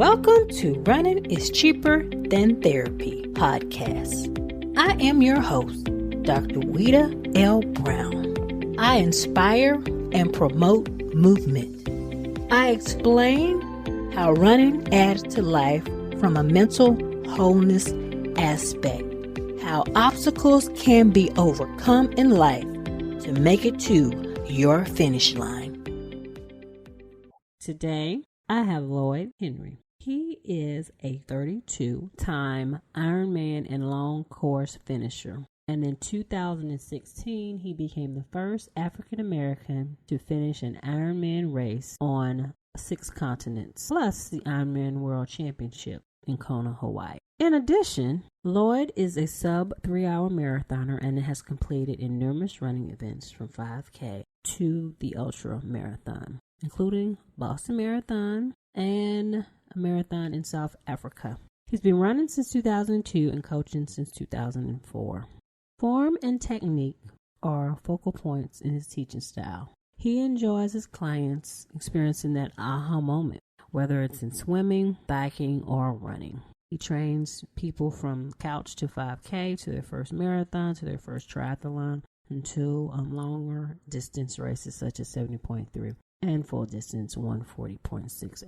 Welcome to Running is Cheaper Than Therapy podcast. I am your host, Dr. Weta L. Brown. I inspire and promote movement. I explain how running adds to life from a mental wholeness aspect, how obstacles can be overcome in life to make it to your finish line. Today, I have Lloyd Henry. He is a 32-time Ironman and long course finisher. And in 2016, he became the first African American to finish an Ironman race on 6 continents, plus the Ironman World Championship in Kona, Hawaii. In addition, Lloyd is a sub-3-hour marathoner and has completed enormous running events from 5K to the ultra marathon, including Boston Marathon and a marathon in South Africa. He's been running since 2002 and coaching since 2004. Form and technique are focal points in his teaching style. He enjoys his clients experiencing that aha moment, whether it's in swimming, biking, or running. He trains people from couch to 5K to their first marathon to their first triathlon until longer distance races such as 70.3 and full distance 140.6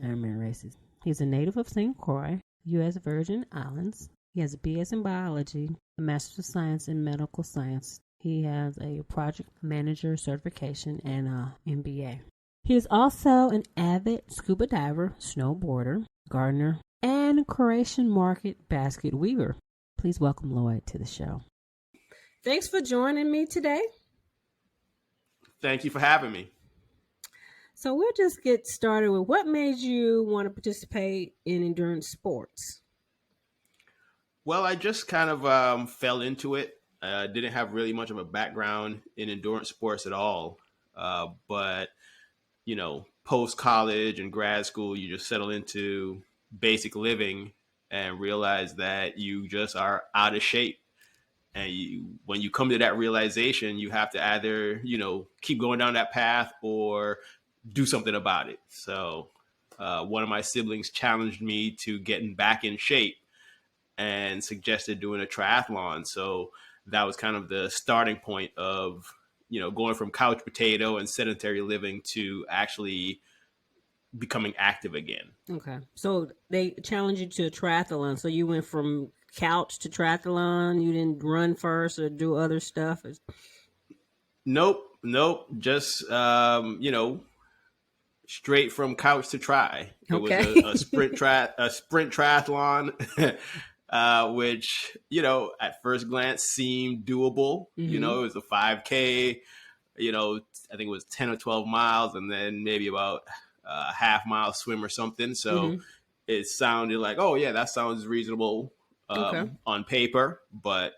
Ironman races. He's a native of St. Croix, U.S. Virgin Islands. He has a BS in biology, a Master's of Science in Medical Science. He has a project manager certification and an MBA. He is also an avid scuba diver, snowboarder, gardener, and Croatian market basket weaver. Please welcome Lloyd to the show. Thanks for joining me today. Thank you for having me. So we'll just get started with what made you want to participate in endurance sports? Well, I just kind of fell into it. Didn't have really much of a background in endurance sports at all. But, post-college and grad school, you just settle into basic living and realize that you just are out of shape. And when you come to that realization, you have to either, keep going down that path or do something about it. So one of my siblings challenged me to getting back in shape and suggested doing a triathlon. So that was kind of the starting point of, going from couch potato and sedentary living to actually becoming active again. Okay. So they challenged you to a triathlon. So you went from couch to triathlon. You didn't run first or do other stuff? Nope. Just, straight from couch to try. It okay. was a sprint triathlon, which, at first glance seemed doable. Mm-hmm. It was a 5K, I think it was 10 or 12 miles and then maybe about a half-mile swim or something. So It sounded like, oh, yeah, that sounds reasonable on paper. But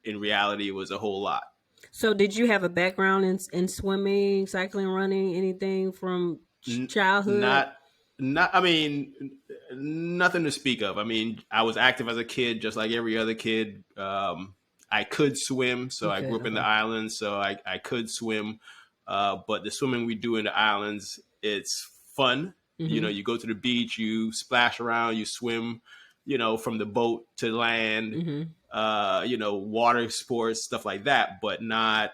in reality, it was a whole lot. So did you have a background in swimming, cycling, running, anything from childhood? Nothing to speak of. I mean, I was active as a kid, just like every other kid. I could swim, so I grew up in the islands, so I could swim. But the swimming we do in the islands, it's fun. Mm-hmm. You go to the beach, you splash around, you swim, from the boat to land, water sports, stuff like that, but not,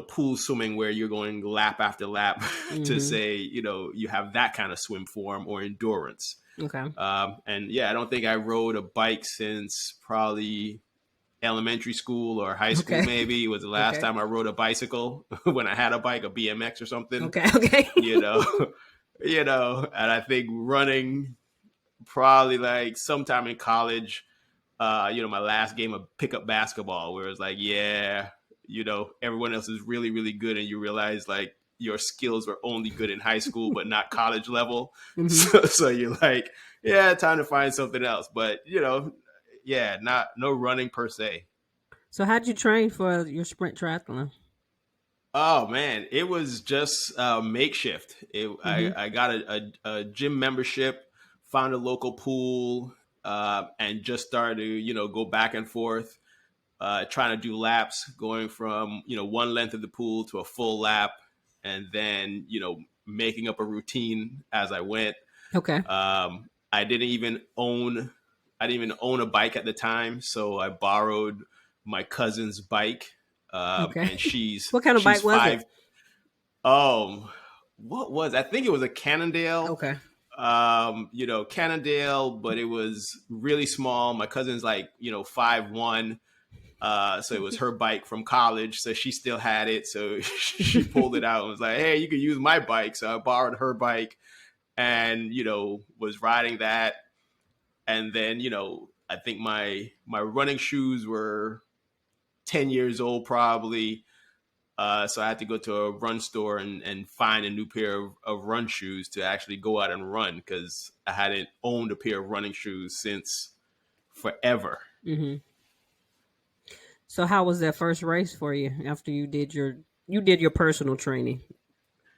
pool swimming where you're going lap after lap to say, you have that kind of swim form or endurance. Okay. And yeah, I don't think I rode a bike since probably elementary school or high school. Maybe it was the last time I rode a bicycle when I had a bike, a BMX or something. Okay. And I think running probably like sometime in college, my last game of pickup basketball where it's like, everyone else is really, really good. And you realize like your skills were only good in high school, but not college level. So you're like, time to find something else. But, no running per se. So how'd you train for your sprint triathlon? Oh, man, it was just makeshift. I got a gym membership, found a local pool, and just started to, go back and forth, trying to do laps, going from, one length of the pool to a full lap, and then, making up a routine as I went. Okay. I didn't even own a bike at the time, so I borrowed my cousin's bike, Okay. and she's What kind of she's bike was it? five. What was I think it was a Cannondale. Okay. Cannondale, but it was really small. My cousin's like 5'1". So it was her bike from college, so she still had it. So she pulled it out and was like, "Hey, you can use my bike." So I borrowed her bike, and was riding that. And then I think my running shoes were 10 years old probably. So I had to go to a run store and find a new pair of run shoes to actually go out and run, because I hadn't owned a pair of running shoes since forever. Mm-hmm. So how was that first race for you after you did your personal training?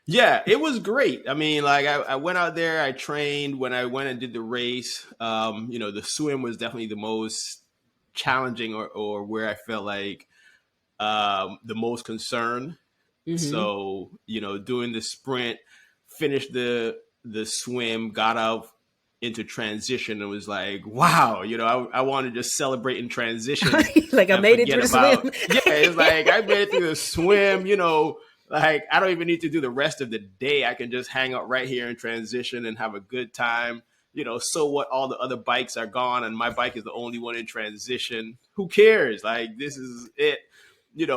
Yeah, it was great. I mean, like I went out there, I trained. When I went and did the race, the swim was definitely the most challenging, or where I felt like the most concern. Mm-hmm. So, doing the sprint, finished the swim, got out into transition, and was like, wow, I want to just celebrate in transition Like I and made it forget through the about, swim. yeah, it's like I made it through the swim, like I don't even need to do the rest of the day. I can just hang out right here in transition and have a good time. So what, all the other bikes are gone and my bike is the only one in transition. Who cares? Like, this is it.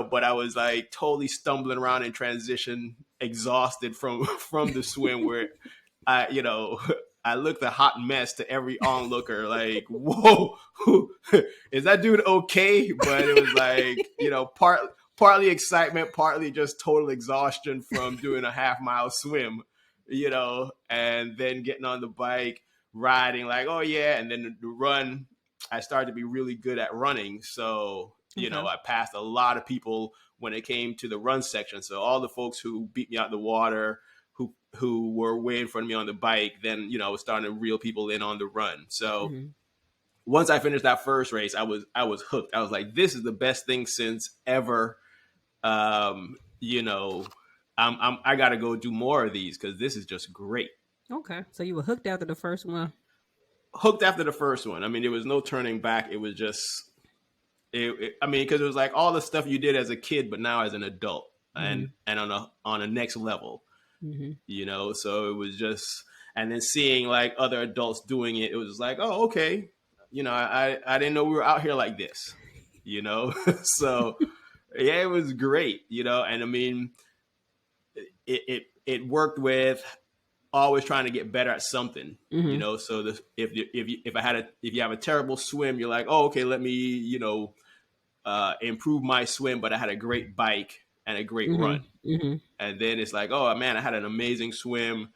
But I was like totally stumbling around in transition, exhausted from from the swim, where I looked a hot mess to every onlooker, like, whoa, is that dude okay? But it was like, partly excitement, partly just total exhaustion from doing a half-mile swim, and then getting on the bike, riding, like, oh yeah, and then the run, I started to be really good at running. So, Okay. I passed a lot of people when it came to the run section. So all the folks who beat me out the water, who were way in front of me on the bike, then, I was starting to reel people in on the run. So Mm-hmm. once I finished that first race, I was hooked. I was like, this is the best thing since ever. Um, you know, I got to go do more of these, because this is just great. Okay. So you were hooked after the first one. Hooked after the first one. I mean, there was no turning back. It was just, I mean, because it was like all the stuff you did as a kid, but now as an adult, Mm-hmm. and on a next level. Mm-hmm. So it was just, and then seeing like other adults doing it, it was like, oh, okay, I didn't know we were out here like this, so yeah, it was great, and I mean, it worked with always trying to get better at something, Mm-hmm. so if you have a terrible swim, you're like, oh, okay, let me, improve my swim, but I had a great bike and a great run. Mm-hmm. Mm-hmm. And then it's like, oh man, I had an amazing swim,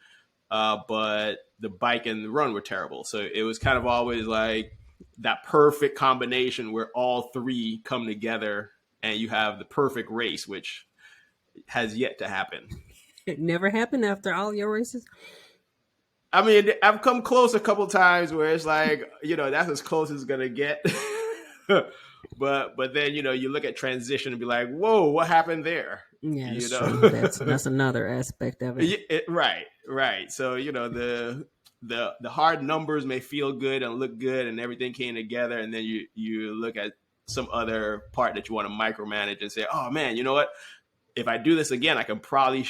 but the bike and the run were terrible. So it was kind of always like that perfect combination where all three come together and you have the perfect race, which has yet to happen. It never happened after all your races. I mean, I've come close a couple times where it's like, that's as close as it's gonna get. but then you look at transition and be like, whoa, what happened there? Yeah, You that's know, true. That's another aspect of it. right. So the hard numbers may feel good and look good and everything came together, and then you look at some other part that you want to micromanage and say, oh man, you know what? If I do this again, I can probably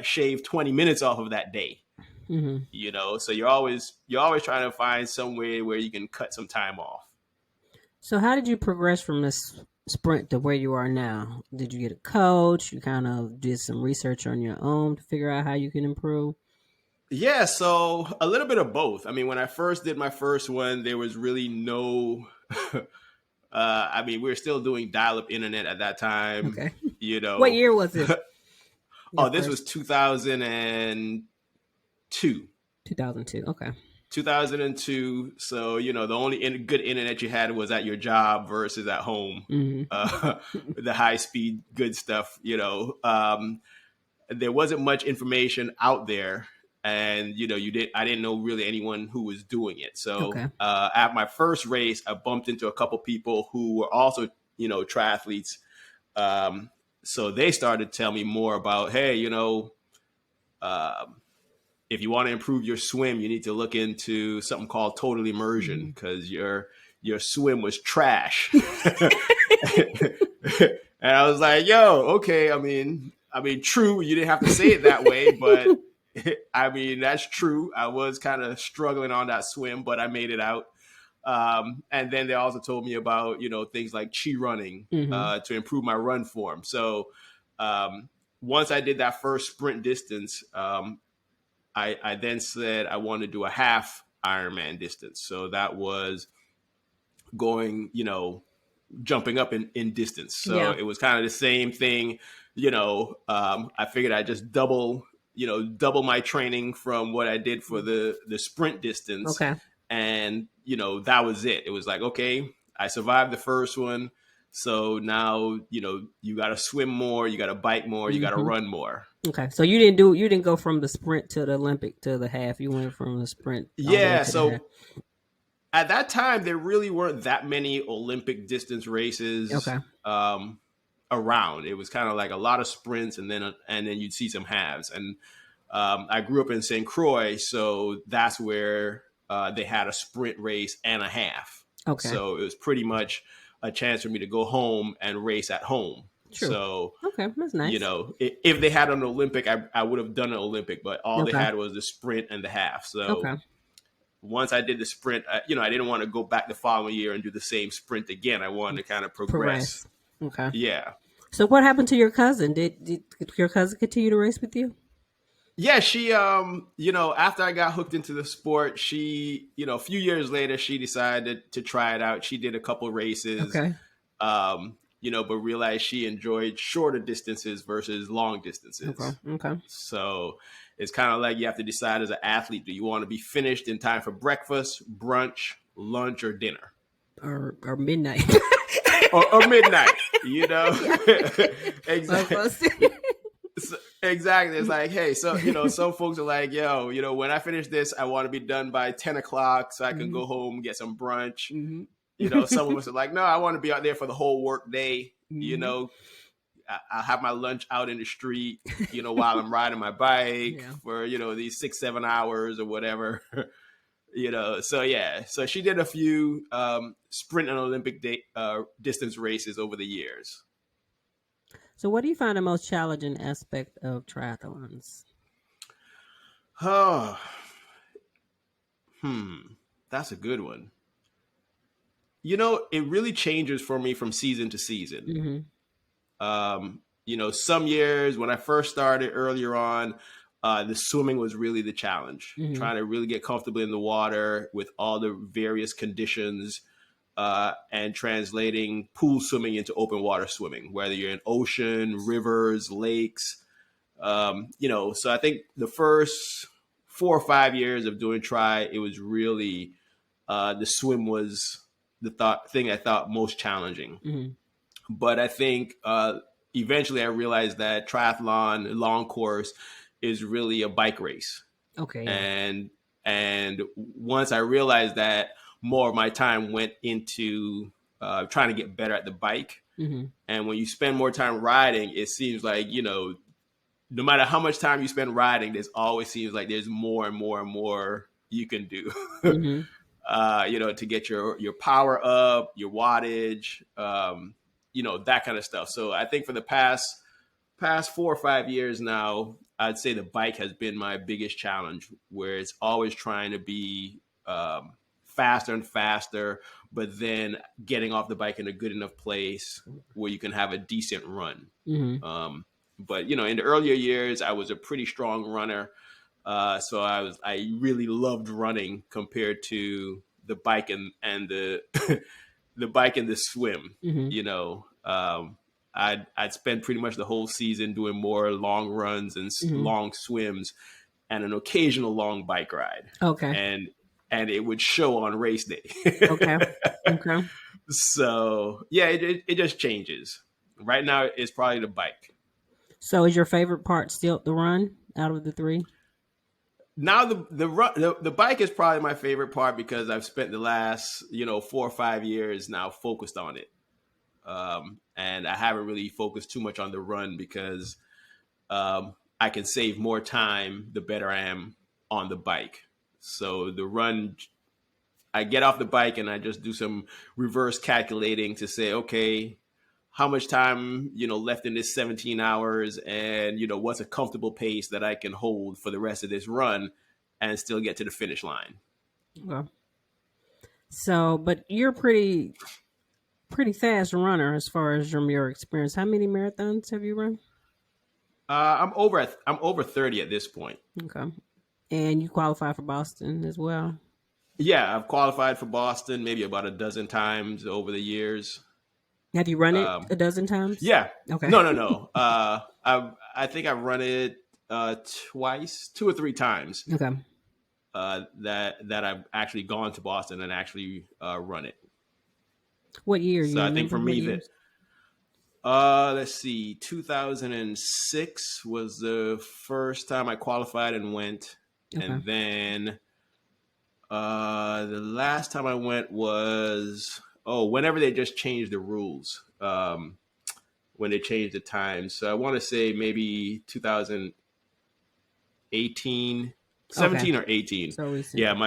shave 20 minutes off of that day. Mm-hmm. So you're always trying to find some way where you can cut some time off. So how did you progress from this sprint to where you are now? Did you get a coach? You kind of did some research on your own to figure out how you can improve? Yeah, so a little bit of both. I mean, when I first did my first one, there was really no I mean, we were still doing dial-up internet at that time, Okay. you What know. year was this? Your Oh, this was first 2002. 2002. Okay. 2002. So, the only good internet you had was at your job versus at home. Mm-hmm. The high speed, good stuff, there wasn't much information out there. And, I didn't know really anyone who was doing it. So Okay. at my first race, I bumped into a couple people who were also, triathletes. So they started to tell me more about, hey, um, if you want to improve your swim, you need to look into something called total immersion because your swim was trash. And I was like, yo, okay. I mean, true. You didn't have to say it that way, but I mean, that's true. I was kind of struggling on that swim, but I made it out. And then they also told me about, things like chi running to improve my run form. So once I did that first sprint distance, I then said I wanted to do a half Ironman distance. So that was going, jumping up in distance. So it was kind of the same thing. I figured I'd just double my training from what I did for the sprint distance. Okay. And, that was it. It was like, okay, I survived the first one. So now, you got to swim more, you got to bike more, you got to run more. Okay. So you didn't go from the sprint to the Olympic to the half. You went from the sprint. Yeah. So at that time, there really weren't that many Olympic distance races around. It was kind of like a lot of sprints and then you'd see some halves. And I grew up in St. Croix, so that's where they had a sprint race and a half. Okay. So it was pretty much a chance for me to go home and race at home. True. So, okay, that's nice. If they had an Olympic, I would have done an Olympic, but all they had was the sprint and the half. So once I did the sprint, I didn't want to go back the following year and do the same sprint again. I wanted to kind of progress. Okay. Yeah. So what happened to your cousin? Did your cousin continue to race with you? Yeah, she, after I got hooked into the sport, she, a few years later, she decided to try it out. She did a couple races, but realized she enjoyed shorter distances versus long distances. Okay. So it's kind of like you have to decide as an athlete, do you want to be finished in time for breakfast, brunch, lunch, or dinner? Or midnight. or midnight, Exactly. Exactly. It's like, hey, so, some folks are like, yo, when I finish this, I want to be done by 10 o'clock so I can go home, get some brunch. Some of us are like, no, I want to be out there for the whole work day. I'll have my lunch out in the street, while I'm riding my bike for, these 6-7 hours or whatever. So she did a few sprint and Olympic distance races over the years. So what do you find the most challenging aspect of triathlons? Oh, that's a good one. It really changes for me from season to season. Some years when I first started earlier on, the swimming was really the challenge, trying to really get comfortable in the water with all the various conditions. And translating pool swimming into open water swimming, whether you're in ocean, rivers, lakes. So I think the first 4 or 5 years of doing tri, it was really the swim was the thing I thought most challenging. But I think eventually I realized that triathlon, long course, is really a bike race. Okay. And once I realized that, more of my time went into trying to get better at the bike. And when you spend more time riding, it seems like, no matter how much time you spend riding, there's always seems like there's more and more and more you can do, to get your power up, your wattage, that kind of stuff. So I think for the past 4 or 5 years now, I'd say the bike has been my biggest challenge, where it's always trying to be faster and faster, but then getting off the bike in a good enough place where you can have a decent run. But in the earlier years, I was a pretty strong runner, so I really loved running compared to the bike and the the bike and the swim. I'd spend pretty much the whole season doing more long runs and long swims, and an occasional long bike ride. Okay. And it would show on race day. Okay. So yeah, it just changes. Right now, it's probably the bike. So is your favorite part still the run out of the three? Now the bike is probably my favorite part because I've spent the last 4 or 5 years now focused on it, and I haven't really focused too much on the run because I can save more time the better I am. The better I am. And I can save more time, the better I am. And I can save more time, the better I am. on the bike. So the run, I get off the bike and I just do some reverse calculating to say, okay, how much time, left in this 17 hours, and, what's a comfortable pace that I can hold for the rest of this run and still get to the finish line. Well, so, but you're pretty fast runner as far as from your experience. How many marathons have you run? I'm over 30 at this point. Okay. And you qualify for Boston as well? Yeah, I've qualified for Boston maybe about a dozen times over the years. Have you run it a dozen times? Yeah. Okay. No. I think I've run it twice, 2 or 3 times. Okay. That I've actually gone to Boston and actually run it. What year? So I think for me that let's see, 2006 was the first time I qualified and went, and then the last time I went was whenever they just changed the rules, when they changed the time. So I want to say maybe 2018, 17 or 18. So recent.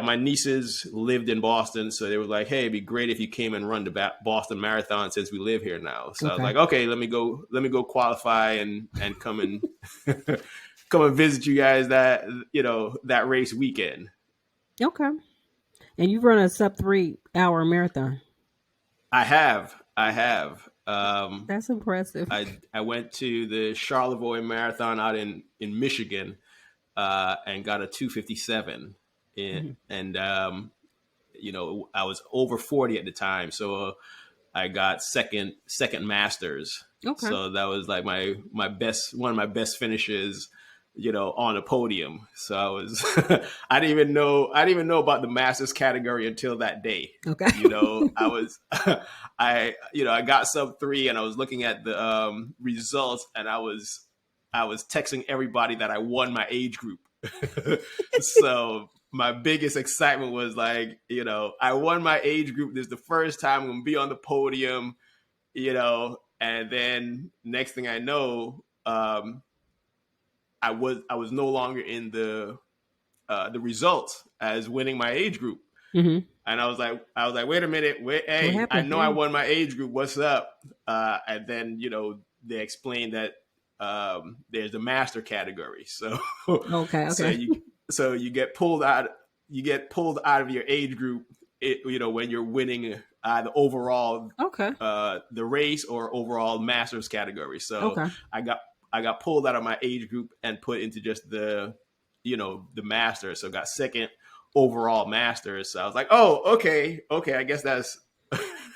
My nieces lived in Boston, so they were like, "Hey, it'd be great if you came and run the Boston Marathon since we live here now." So I was like, "Okay, let me go qualify and come and come and visit you guys that race weekend." Okay, and you've run a sub 3 hour marathon. I have. That's impressive. I went to the Charlevoix Marathon out in Michigan and got a 2:57. And I was over 40 at the time, so I got second masters. Okay. So that was like one of my best finishes, on a podium. So I was I didn't even know about the masters category until that day. Okay. I got sub 3 and I was looking at the results, and I was texting everybody that I won my age group. So my biggest excitement was like, I won my age group. This is the first time I'm going to be on the podium, and then next thing I know, I was no longer in the results as winning my age group. Mm-hmm. And I was like, wait a minute, hey, I know I won my age group. What's up? And then, they explained that there's a master category. So, okay. So you get pulled out of your age group, when you're winning the overall, the race or overall masters category. So I got pulled out of my age group and put into just the masters. So got second overall masters. So I was like, oh, okay. I guess that's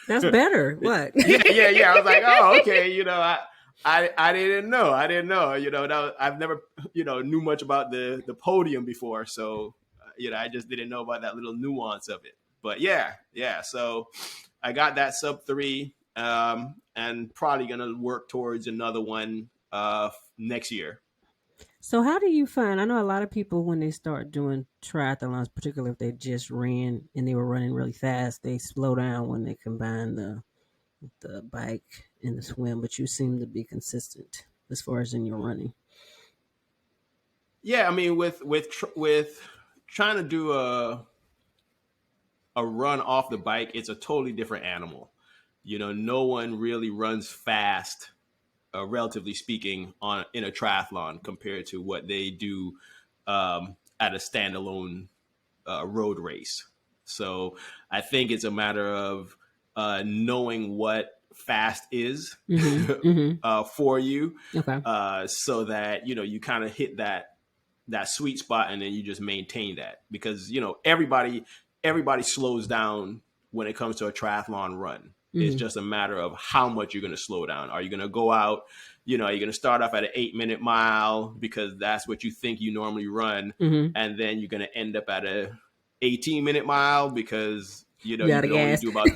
better. What? yeah. I was like, oh, okay. I didn't know. I've never, knew much about the podium before. So, I just didn't know about that little nuance of it. But yeah. So I got that sub 3, and probably going to work towards another one next year. So how do you find, I know a lot of people when they start doing triathlons, particularly if they just ran and they were running really fast, they slow down when they combine the bike and the swim, but you seem to be consistent as far as in your running. Yeah, I mean, with trying to do a run off the bike, it's a totally different animal. No one really runs fast, relatively speaking, in a triathlon compared to what they do at a standalone road race. So I think it's a matter of knowing what fast is for you, so that you kind of hit that sweet spot, and then you just maintain that, because everybody slows down when it comes to a triathlon run. It's just a matter of how much you're going to slow down. Are you going to go out, are you going to start off at an 8-minute mile because that's what you think you normally run, and then you're going to end up at a 18-minute mile because you can only do about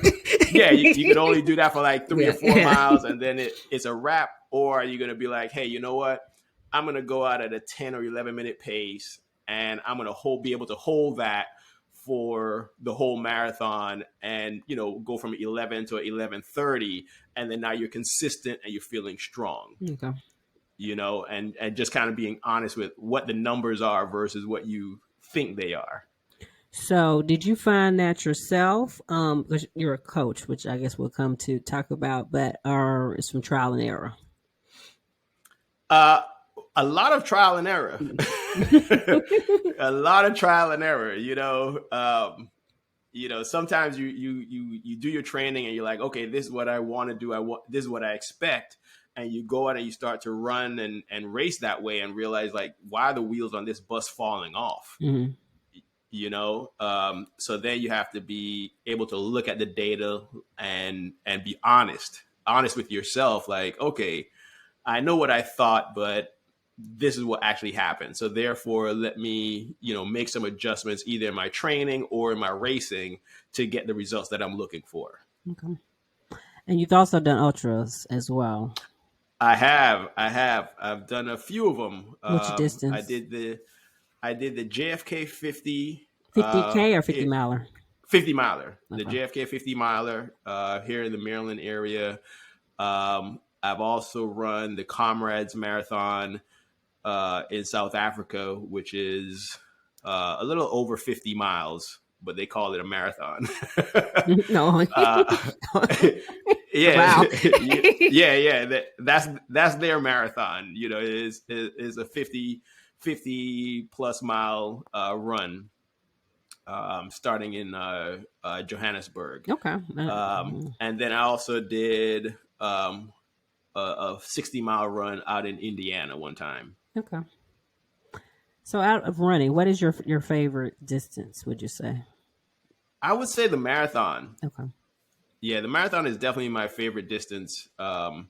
you can only do that for like 3 or 4 miles, and then it's a wrap? Or are you going to be like, hey, you know what? I'm going to go out at a 10 or 11-minute pace, and I'm going to be able to hold that for the whole marathon, and go from 11 to 11:30, and then now you're consistent and you're feeling strong. and just kind of being honest with what the numbers are versus what you think they are. So, did you find that yourself? Because you're a coach, which I guess we'll come to talk about, but it's from trial and error. A lot of trial and error. A lot of trial and error. Sometimes you do your training and you're like, okay, this is what I want to do. This is what I expect. And you go out and you start to run and race that way and realize, like, why are the wheels on this bus falling off? Mm-hmm. So then you have to be able to look at the data and be honest with yourself. Like, okay, I know what I thought, but this is what actually happened. So therefore, let me, make some adjustments either in my training or in my racing to get the results that I'm looking for. Okay. And you've also done ultras as well. I have. I've done a few of them. What's your distance? I did the JFK 50. 50K or 50 miler? 50 miler. Okay. The JFK 50 miler here in the Maryland area. I've also run the Comrades marathon in South Africa, which is a little over 50 miles, but they call it a marathon. No. Yeah. Wow. Yeah. That's their marathon. It is a 50 plus mile run starting in Johannesburg. Okay. And then I also did a 60-mile run out in Indiana one time. Okay. So out of running, what is your favorite distance, would you say? I would say the marathon. Okay. Yeah, the marathon is definitely my favorite distance. I'm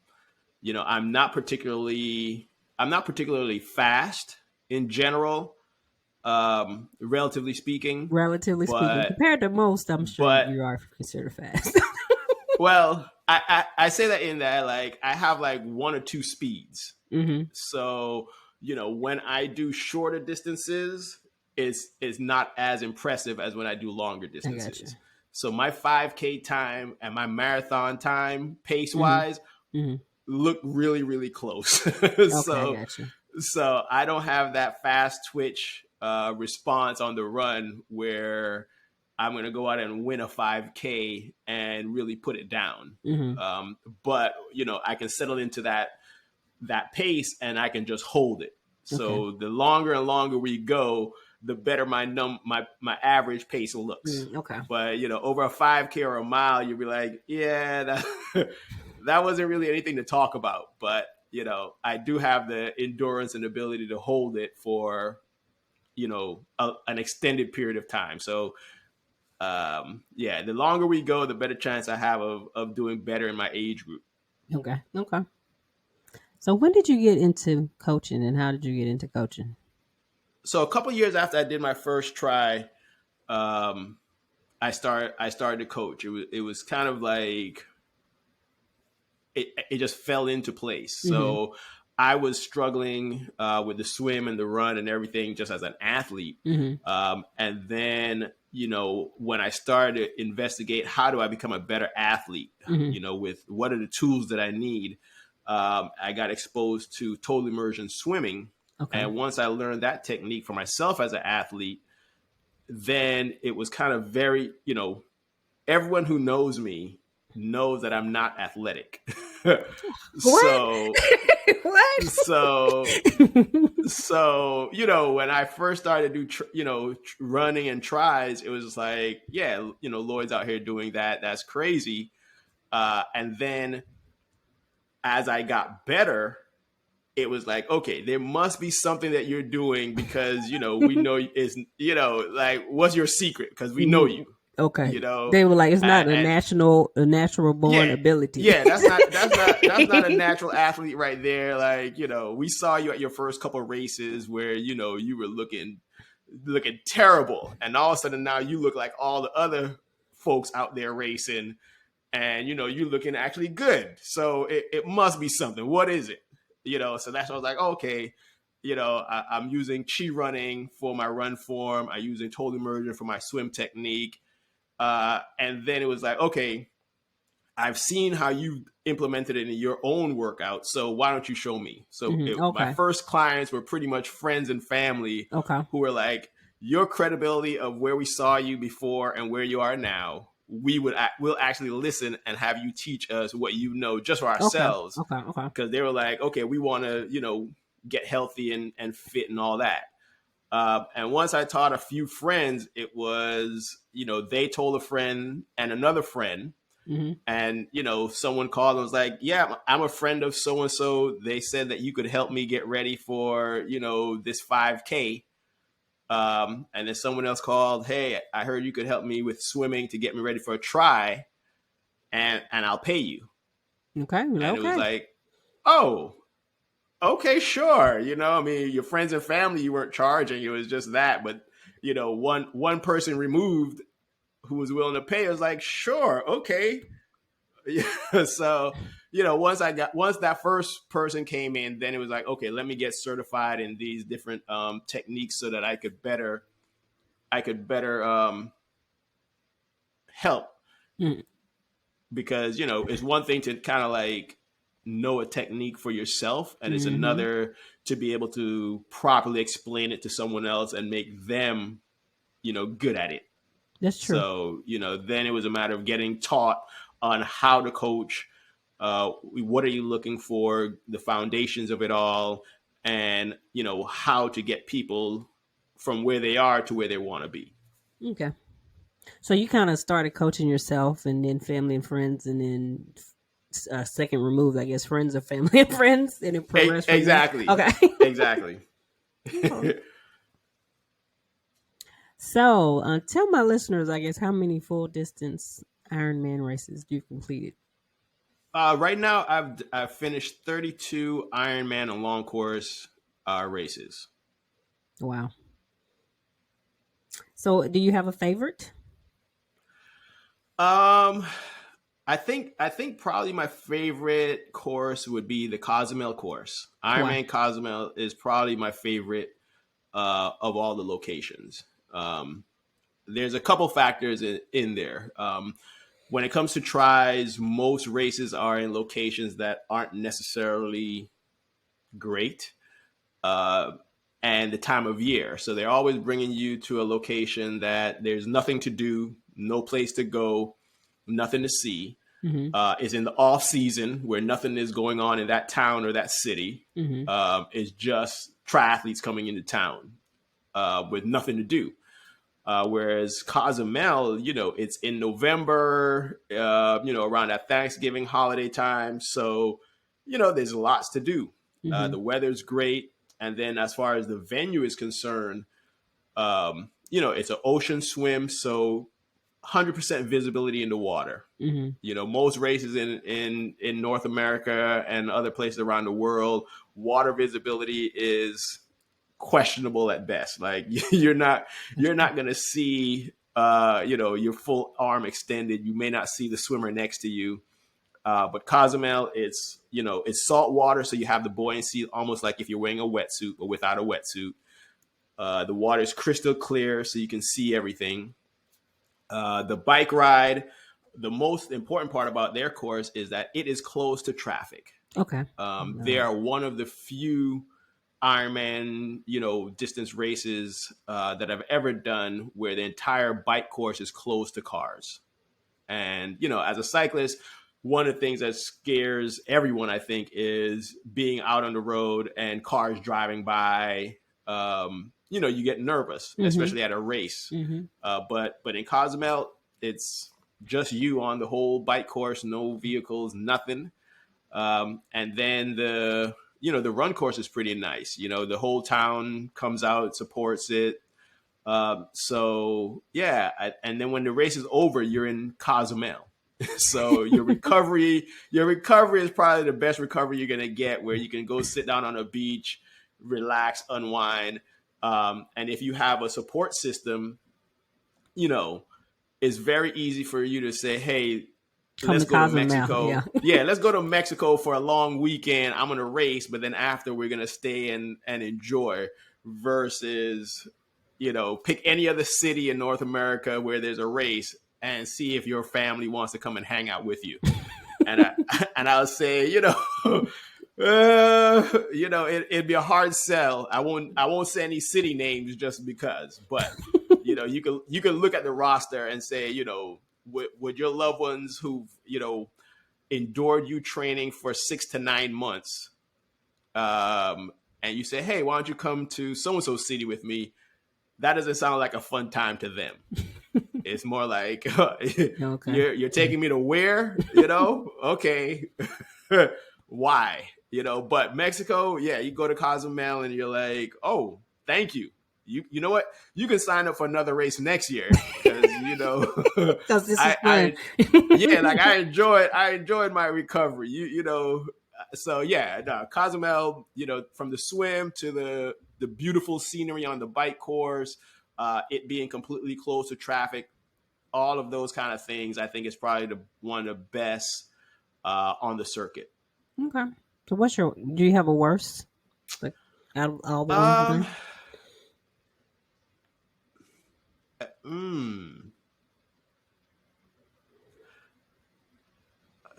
not particularly fast in general, relatively speaking. Compared to most, I'm sure you are considered fast. Well, I say that in that, like, I have like one or two speeds. Mm-hmm. So, when I do shorter distances, it's not as impressive as when I do longer distances. So my 5K time and my marathon time, pace wise, look really, really close. Okay, so I don't have that fast twitch response on the run where I'm going to go out and win a 5K and really put it down. Mm-hmm. But, I can settle into that pace and I can just hold it. So the longer and longer we go, the better my average pace looks. Okay. But, over a 5K or a mile, you'll be like, yeah, that wasn't really anything to talk about. But, I do have the endurance and ability to hold it for, an extended period of time. So, the longer we go, the better chance I have of doing better in my age group. Okay. So when did you get into coaching and how did you get into coaching? So a couple years after I did my first try, I started to coach. It was kind of like it just fell into place. Mm-hmm. So I was struggling with the swim and the run and everything just as an athlete. Mm-hmm. And then, when I started to investigate how do I become a better athlete, mm-hmm. With what are the tools that I need, I got exposed to total immersion swimming. Okay. And once I learned that technique for myself as an athlete, then it was kind of very, everyone who knows me knows that I'm not athletic. What? What? So, when I first started to do, running and tries, it was like, yeah, Lloyd's out here doing that. That's crazy. And then as I got better, it was like, okay, there must be something that you're doing because, we know is, like, what's your secret? Because we know you. Okay. They were like, it's not a natural born ability. Yeah, that's not a natural athlete right there. Like, we saw you at your first couple of races where, you were looking terrible. And all of a sudden now you look like all the other folks out there racing and, you're looking actually good. So it must be something. What is it? So that's what I was like, okay, I'm using chi running for my run form. I'm using total immersion for my swim technique. And then it was like, okay, I've seen how you implemented it in your own workout. So why don't you show me? So my Okay. first clients were pretty much friends and family Okay. who were like, your credibility of where we saw you before and where you are now, we'll actually listen and have you teach us what you know just for ourselves. Okay. Because they were like, okay, we want to, get healthy and fit and all that. And once I taught a few friends, it was, they told a friend and another friend. And, someone called and was like, yeah, I'm a friend of so-and-so. They said that you could help me get ready for, this 5K. And then someone else called, hey, I heard you could help me with swimming to get me ready for a try, and I'll pay you. Okay. And it was like, oh, okay, sure. Your friends and family, you weren't charging. It was just that. But, one person removed who was willing to pay. I was like, sure, okay. So, once that first person came in, then it was like, okay, let me get certified in these different techniques so that I could better help. Because, it's one thing to kind of like know a technique for yourself, and it's another to be able to properly explain it to someone else and make them, good at it. That's true. So, then it was a matter of getting taught on how to coach, what are you looking for, the foundations of it all, and, how to get people from where they are to where they want to be. Okay. So you kind of started coaching yourself, and then family and friends, and then second removed, I guess, friends of family and friends, and it progressed from exactly. there. Okay. Exactly. So tell my listeners, I guess, how many full distance Ironman races you've completed? Right now, I've finished 32 Ironman and long course races. Wow. So, do you have a favorite? I think probably my favorite course would be the Cozumel course. Ironman Cozumel is probably my favorite of all the locations. There's a couple factors in there. When it comes to tries, most races are in locations that aren't necessarily great, and the time of year. So they're always bringing you to a location that there's nothing to do, no place to go, nothing to see. Is in the off season where nothing is going on in that town or that city. It's just triathletes coming into town with nothing to do. Whereas Cozumel, it's in November, around that Thanksgiving holiday time. So, there's lots to do. The weather's great. And then as far as the venue is concerned, it's an ocean swim. So 100% visibility in the water. Most races in North America and other places around the world, water visibility is questionable at best. Like you're not going to see, your full arm extended. You may not see the swimmer next to you. But Cozumel, it's salt water. So you have the buoyancy almost like if you're wearing a wetsuit, but without a wetsuit. The water is crystal clear, so you can see everything. The bike ride, the most important part about their course is that it is close to traffic. Okay. They are one of the few Ironman, distance races that I've ever done where the entire bike course is closed to cars. And, as a cyclist, one of the things that scares everyone, I think, is being out on the road and cars driving by. You get nervous, especially at a race. But in Cozumel, it's just you on the whole bike course, no vehicles, nothing. And then the run course is pretty nice. The whole town comes out, supports it. So yeah. And then when the race is over, you're in Cozumel. So your recovery is probably the best recovery you're going to get, where you can go sit down on a beach, relax, unwind. And if you have a support system, it's very easy for you to say, hey, let's go to Mexico. Yeah, let's go to Mexico for a long weekend. I'm going to race, but then after we're going to stay and enjoy, versus, pick any other city in North America where there's a race and see if your family wants to come and hang out with you. and I'll say, it'd be a hard sell. I won't say any city names just because, but you can look at the roster and say, would your loved ones who've endured you training for 6 to 9 months, and you say, hey, why don't you come to so and so city with me? That doesn't sound like a fun time to them. It's more like Okay. you're taking me to where, okay. Why, but Mexico, yeah, you go to Cozumel and you're like, oh, thank you. You know what? You can sign up for another race next year because because this is fun. I enjoyed my recovery. So yeah, no, Cozumel, from the swim to the beautiful scenery on the bike course, it being completely closed to traffic, all of those kind of things, I think is probably one of the best on the circuit. Okay. So do you have a worst? Like out of all the ones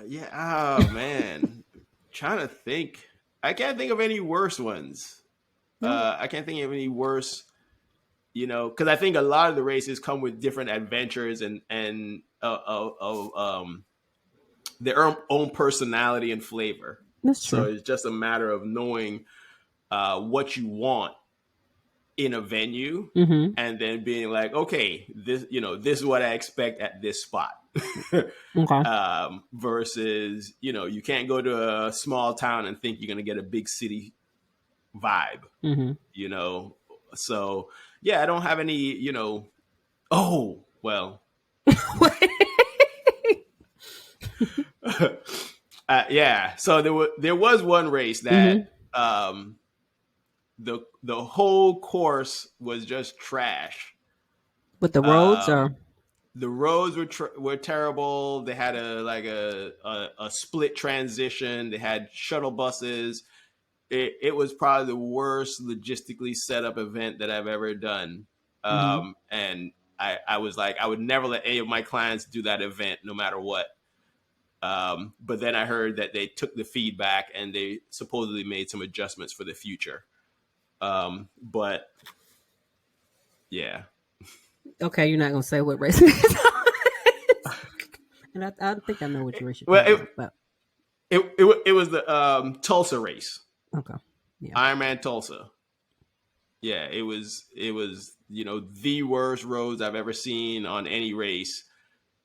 Yeah. Oh man. Trying to think. I can't think of any worse ones. I can't think of any worse, because I think a lot of the races come with different adventures and their own personality and flavor. That's true. So it's just a matter of knowing what you want in a venue, and then being like, okay, this is what I expect at this spot. Okay. Versus, you can't go to a small town and think you're going to get a big city vibe. So yeah, I don't have any, oh well. Yeah, so there was one race that the whole course was just trash. But the roads are. The roads were terrible. They had a split transition. They had shuttle buses. It was probably the worst logistically set up event that I've ever done. And I was like, I would never let any of my clients do that event, no matter what. But then I heard that they took the feedback and they supposedly made some adjustments for the future. But yeah. Okay, you're not gonna say what race it is. And I think I know what race you're talking about. It was the Tulsa race. Okay. Yeah. Ironman Tulsa. Yeah, it was the worst roads I've ever seen on any race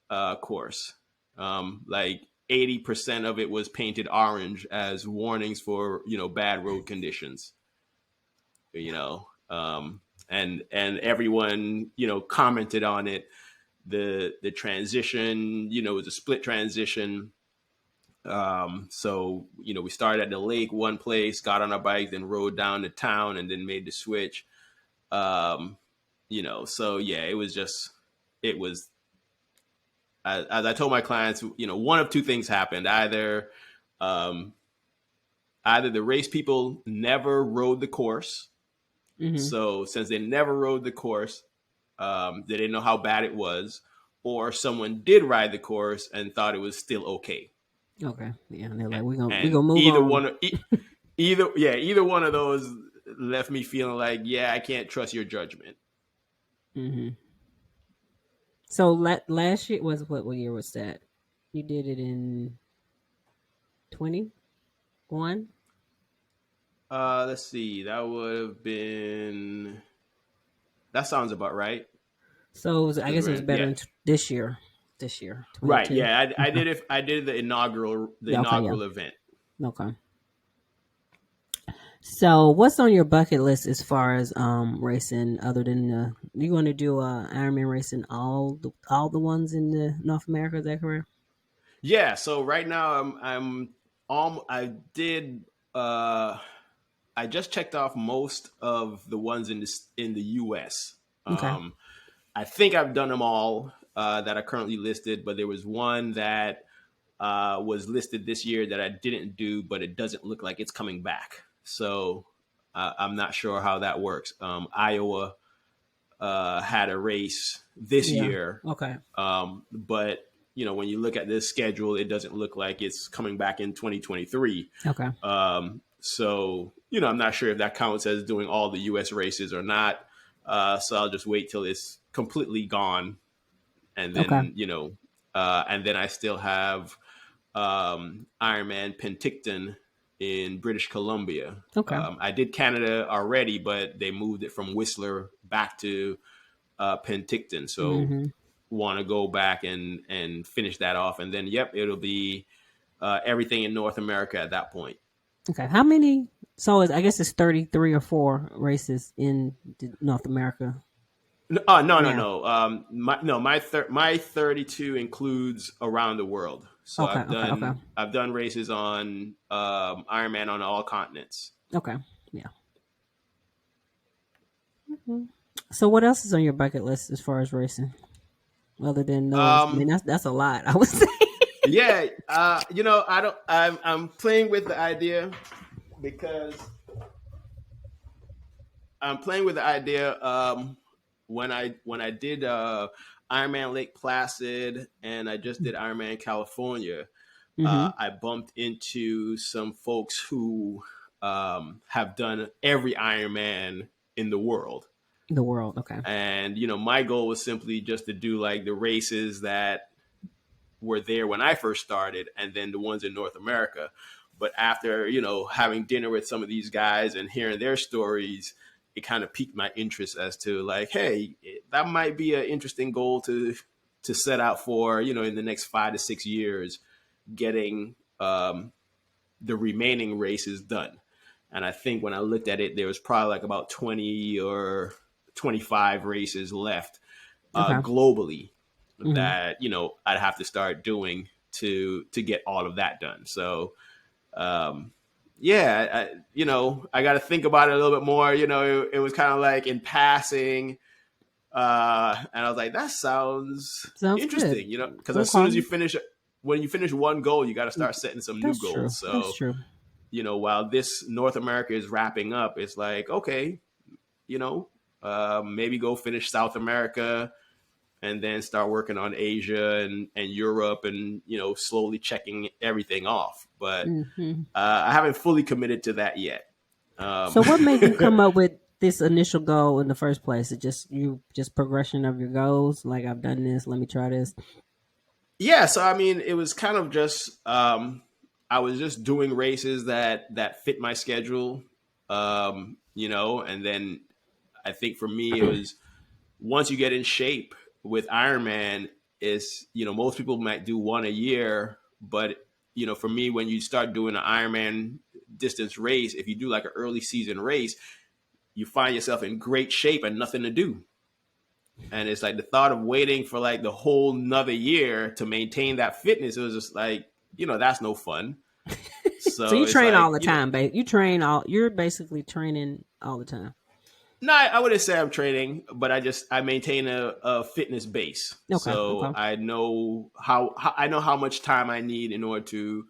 course. Like 80% of it was painted orange as warnings for bad road conditions. And everyone commented on it. The transition was a split transition. So we started at the lake one place, got on our bike, then rode down to town, and then made the switch. So yeah, it was as I told my clients, one of two things happened. Either the race people never rode the course. So since they never rode the course, they didn't know how bad it was, or someone did ride the course and thought it was still okay. Okay. Yeah. And they're like, we're gonna move on. Either one of those left me feeling like, yeah, I can't trust your judgment. So last year what year was that? You did it in 21? Let's see. That would have been. That sounds about right. So I guess it was better this year. This year, 22. Right? Yeah, I did it. I did the inaugural event. Okay. So, what's on your bucket list as far as racing? Other than you want to do Ironman racing all the ones in the North America? Is that correct? Yeah. So right now I did. I just checked off most of the ones in the U.S. Okay. I think I've done them all that are currently listed, but there was one that was listed this year that I didn't do, but it doesn't look like it's coming back. So I'm not sure how that works. Iowa had a race this year. Okay. But when you look at this schedule, it doesn't look like it's coming back in 2023. Okay. So, I'm not sure if that counts as doing all the US races or not. So I'll just wait till it's completely gone. And then, Okay. and then I still have Ironman Penticton in British Columbia. Okay. I did Canada already, but they moved it from Whistler back to Penticton. So want to go back and finish that off. And then, it'll be everything in North America at that point. Okay. How many? So I guess it's 33 or 4 races in North America. No. My 32 includes around the world. So I've done races on Ironman on all continents. Okay. Yeah. Mm-hmm. So what else is on your bucket list as far as racing? Other than those, I mean, that's a lot, I would say. Yeah. I'm playing with the idea because when I did Ironman Lake Placid and I just did Ironman California, I bumped into some folks who have done every Ironman in the world. The world, okay. And, my goal was simply just to do like the races that were there when I first started and then the ones in North America. But after, having dinner with some of these guys and hearing their stories, it kind of piqued my interest as to like, hey, that might be an interesting goal to set out for, in the next 5 to 6 years, getting the remaining races done. And I think when I looked at it, there was probably like about 20 or 25 races left globally that, I'd have to start doing to get all of that done. So, I got to think about it a little bit more. It was kind of like in passing. And I was like, that sounds interesting, good. because as soon as when you finish one goal, you got to start setting some new goals. True. So, that's true. While this North America is wrapping up, it's like, okay, maybe go finish South America and then start working on Asia and Europe and, slowly checking everything off. But I haven't fully committed to that yet. So what made you come up with this initial goal in the first place? It just progression of your goals? Like, I've done this, let me try this. Yeah. So, I mean, it was kind of just, I was just doing races that fit my schedule, and then I think for me, it was once you get in shape with Ironman is, most people might do one a year, but, for me, when you start doing an Ironman distance race, if you do like an early season race, you find yourself in great shape and nothing to do. And it's like the thought of waiting for like the whole nother year to maintain that fitness. It was just like, that's no fun. So you train all the time, babe. You're basically training all the time. No, I wouldn't say I'm training, but I maintain a fitness base. Okay, so I know how much time I need in order to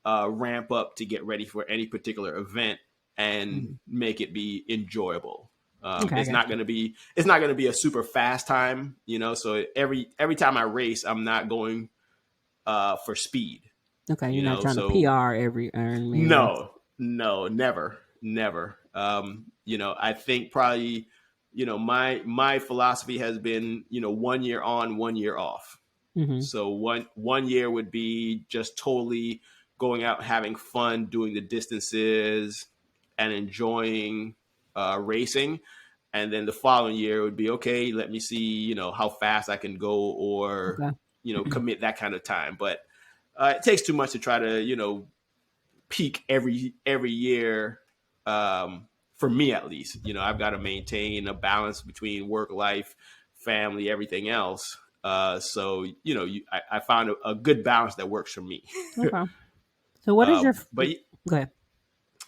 ramp up to get ready for any particular event and make it be enjoyable. It's not going to be a super fast time, so every time I race, I'm not going for speed. Okay, you're not trying to PR every Ironman. No, never. I think probably, my philosophy has been, 1 year on, 1 year off. So one year would be just totally going out, having fun, doing the distances and enjoying racing. And then the following year would be, okay, let me see, how fast I can go or, commit that kind of time. But it takes too much to try to, peak every year. For me, at least, I've got to maintain a balance between work, life, family, everything else. So, I found a good balance that works for me. Okay. So what is your, go ahead.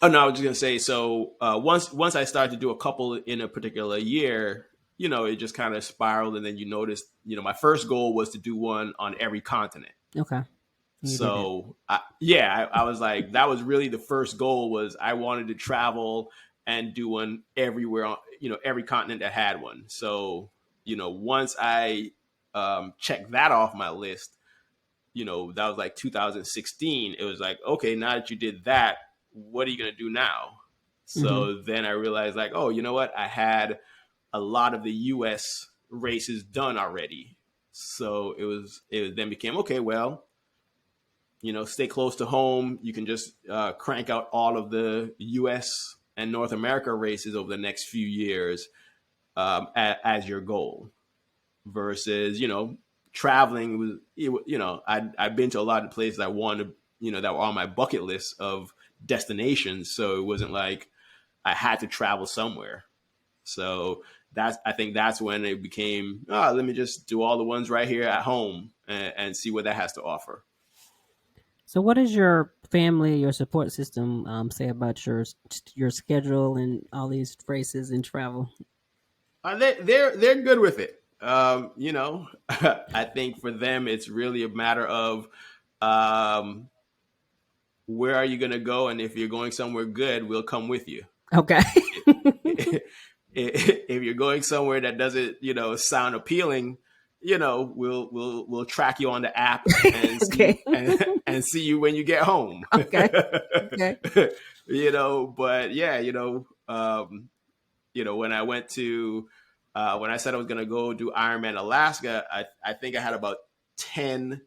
Oh, no, I was just going to say, so once I started to do a couple in a particular year, it just kind of spiraled. And then you notice, my first goal was to do one on every continent. Okay. So I was like, that was really the first goal was I wanted to travel and do one everywhere, every continent that had one. So, once I checked that off my list, that was like 2016. It was like, okay, now that you did that, what are you going to do now? So then I realized like, oh, you know what? I had a lot of the US races done already. So it then became, okay, well, stay close to home. You can just crank out all of the US and North America races over the next few years as your goal versus, traveling was, I've been to a lot of places I wanted, that were on my bucket list of destinations. So it wasn't like I had to travel somewhere. So I think that's when it became, let me just do all the ones right here at home and see what that has to offer. So, what does your family, your support system, say about your schedule and all these races and travel? They're good with it. I think for them it's really a matter of um, where are you going to go, and if you're going somewhere good, we'll come with you. Okay. If you're going somewhere that doesn't, sound appealing, we'll track you on the app and Okay. and see you when you get home. Okay. Okay. But yeah, when I went to when I said I was going to go do Ironman Alaska, I think I had about 10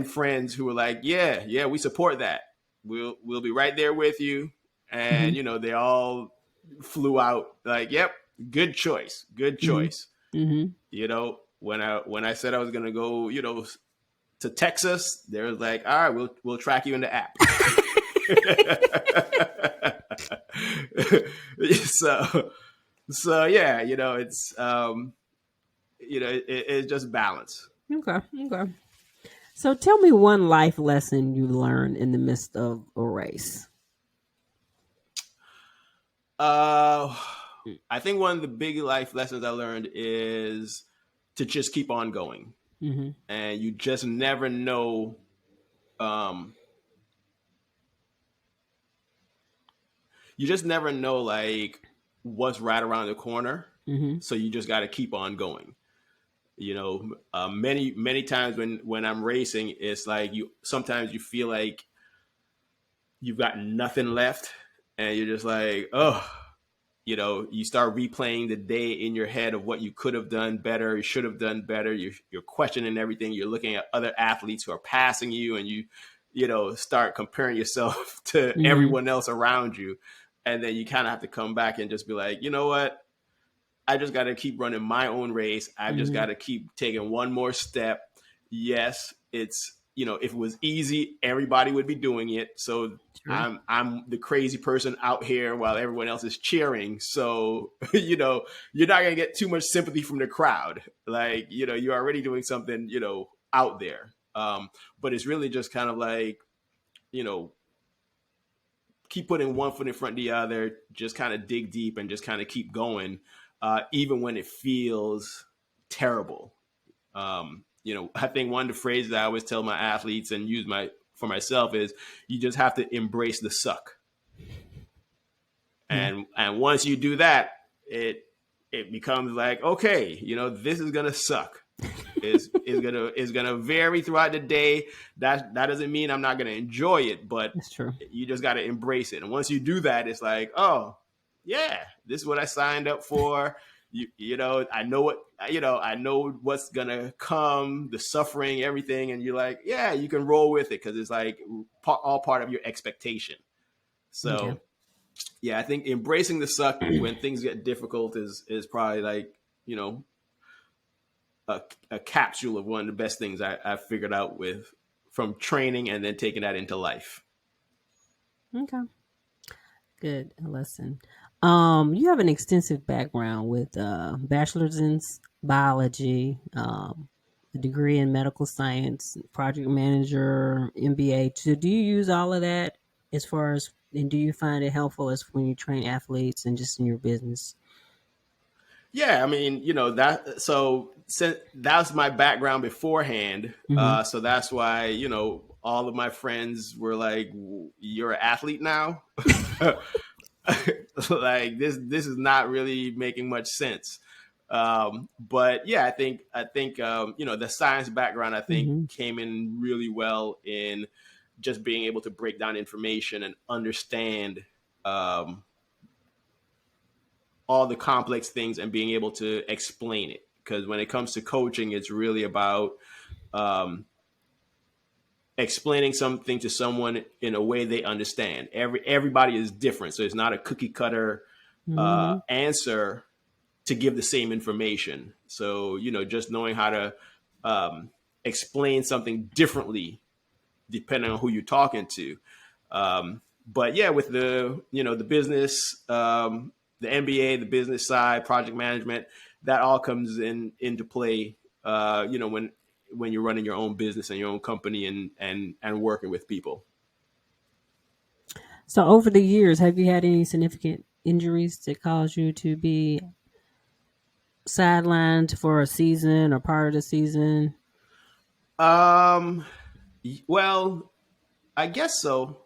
friends who were like, yeah, we support that. We'll be right there with you. And, they all flew out like, yep, good choice. Mm-hmm. When I said I was going to go, to Texas, they were like, all right, we'll track you in the app. So yeah, it's, it's just balance. Okay. Okay. So, tell me one life lesson you learned in the midst of a race. I think one of the big life lessons I learned is to just keep on going. And you just never know. You just never know like what's right around the corner. So you just got to keep on going. Many times when I'm racing, it's like sometimes you feel like you've got nothing left, and you're just like, oh. You start replaying the day in your head of what you could have done better, you should have done better. You're questioning everything. You're looking at other athletes who are passing you, and you start comparing yourself to everyone else around you. And then you kind of have to come back and just be like, you know what? I just got to keep running my own race. I've just got to keep taking one more step. Yes, it's, if it was easy, everybody would be doing it. So I'm the crazy person out here while everyone else is cheering. So, you're not going to get too much sympathy from the crowd. Like, you're already doing something, out there. But it's really just kind of like, keep putting one foot in front of the other, just kind of dig deep and just kind of keep going, even when it feels terrible. I think one of the phrases I always tell my athletes and use for myself is you just have to embrace the suck. And once you do that, it becomes like, okay, this is gonna suck. Is gonna vary throughout the day. That doesn't mean I'm not gonna enjoy it, but That's true. You just gotta embrace it. And once you do that, it's like, oh yeah, this is what I signed up for. I know what's gonna come, the suffering, everything, and you're like, yeah, you can roll with it because it's like all part of your expectation. So, yeah, I think embracing the suck when things get difficult is probably like a capsule of one of the best things I've figured out from training and then taking that into life. Okay, good lesson. You have an extensive background with bachelor's in biology, a degree in medical science, project manager, MBA. So do you use all of that as far as, and do you find it helpful as when you train athletes and just in your business? Yeah, I mean, so that's my background beforehand. So that's why, all of my friends were like, you're an athlete now? Like this is not really making much sense. But yeah, I think the science background I think Mm-hmm. came in really well in just being able to break down information and understand um, all the complex things and being able to explain it. Because when it comes to coaching, it's really about um, explaining something to someone in a way they understand. Everybody is different, so it's not a cookie cutter Mm-hmm. answer to give the same information. So just knowing how to explain something differently depending on who you're talking to. But yeah, with the business, the MBA, the business side, project management, that all comes into play. When you're running your own business and your own company and working with people. So over the years, have you had any significant injuries that caused you to be sidelined for a season or part of the season? Um, well, I guess so.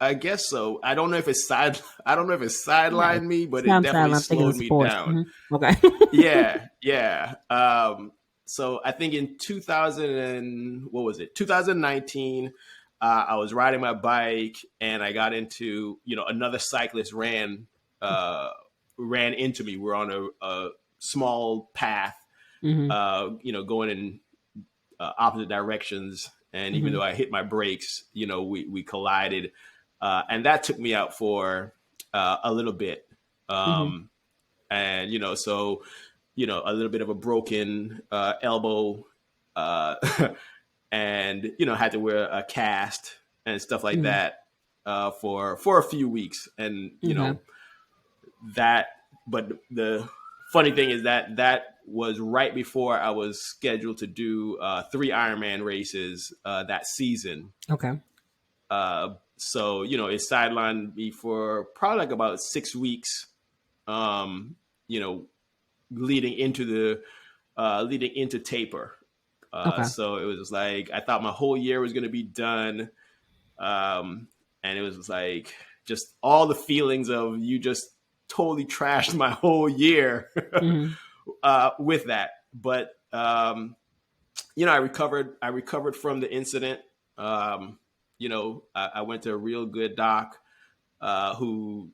I guess so. I don't know if it's side. I don't know if it's Yeah. sidelined me, but it I'm definitely sidelined. I'm thinking of slowed me sports. down. Mm-hmm. Okay. Yeah, yeah. So I think in 2000 and what was it? 2019, I was riding my bike and I got into another cyclist ran into me. We're on a small path, Mm-hmm. going in opposite directions. And even Mm-hmm. though I hit my brakes, we collided, and that took me out for a little bit. Mm-hmm. And so a little bit of a broken elbow, uh, and had to wear a cast and stuff like Mm-hmm. that for a few weeks, and Okay. that. But the funny thing is that was right before I was scheduled to do 3 Ironman races that season. Okay. So it sidelined me for probably like about 6 weeks. Um, you know, leading into taper. Okay. So it was just like I thought my whole year was going to be done, and it was just like just all the feelings of you just totally trashed my whole year Mm-hmm. with that. But I recovered. I recovered from the incident. I went to a real good doc who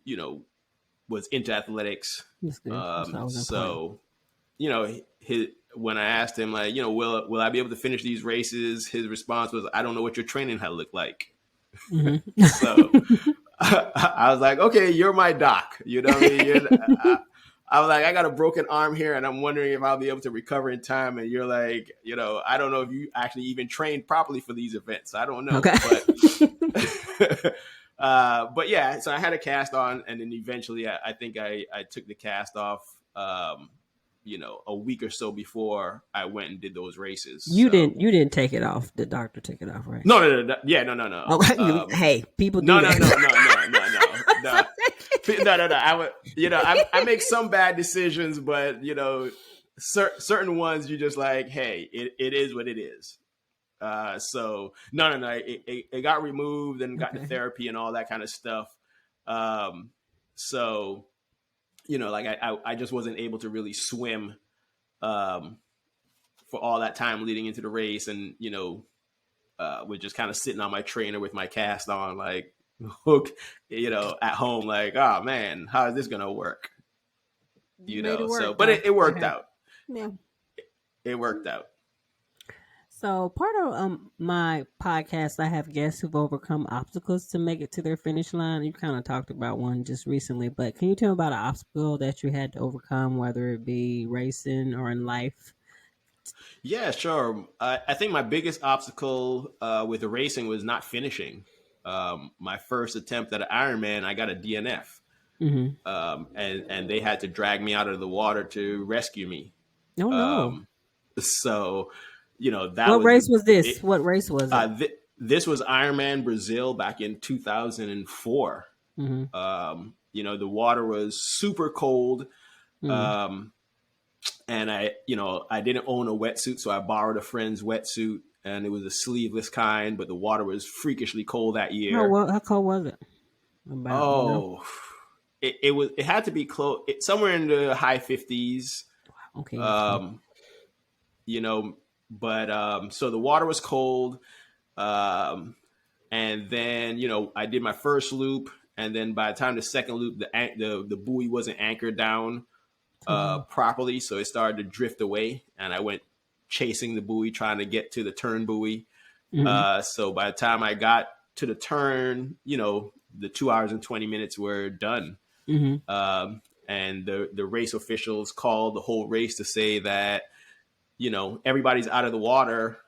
was into athletics. That's good. That's always important. So when I asked him, like, will I be able to finish these races? His response was, I don't know what your training had looked like. So Mm-hmm. I was like, okay, you're my doc. You know what I mean? I was like, I got a broken arm here, and I'm wondering if I'll be able to recover in time. And you're like, I don't know if you actually even trained properly for these events. I don't know, Okay. but yeah. So I had a cast on, and then eventually, I think I took the cast off. A week or so before I went and did those races. You So didn't take it off. The doctor took it off, right? no, yeah, no. Okay. Hey, people do No, no, that. no, no, no, no, no, no. I would, I make some bad decisions, but certain ones you just like, hey, it is what it is. So no. It got removed and got to Okay. therapy and all that kind of stuff. So like I just wasn't able to really swim um, for all that time leading into the race, and was just kind of sitting on my trainer with my cast on, like hook, at home, like, oh man, how is this gonna work? You made it So, work but though. it worked out. Yeah. It worked out. So part of my podcast, I have guests who've overcome obstacles to make it to their finish line. You kind of talked about one just recently, but can you tell me about an obstacle that you had to overcome, whether it be racing or in life? Yeah, sure. I think my biggest obstacle with the racing was not finishing. My first attempt at an Ironman, I got a DNF, Mm-hmm. and they had to drag me out of the water to rescue me. Oh no! Um, so, that What was race was this? What race was it? this was Ironman Brazil back in 2004. Mm-hmm. The water was super cold. Mm-hmm. Um, and I didn't own a wetsuit, so I borrowed a friend's wetsuit, and it was a sleeveless kind, but the water was freakishly cold that year. How cold was it? About, you know? Oh, it had to be close, somewhere in the high 50s. Okay. Um, you know, but so the water was cold. Um, and then, I did my first loop. And then by the time the second loop, the buoy wasn't anchored down Wow. properly. So it started to drift away. And I went chasing the buoy, trying to get to the turn buoy. Mm-hmm. So by the time I got to the turn, the 2 hours and 20 minutes were done. Mm-hmm. And the race officials called the whole race to say that, everybody's out of the water,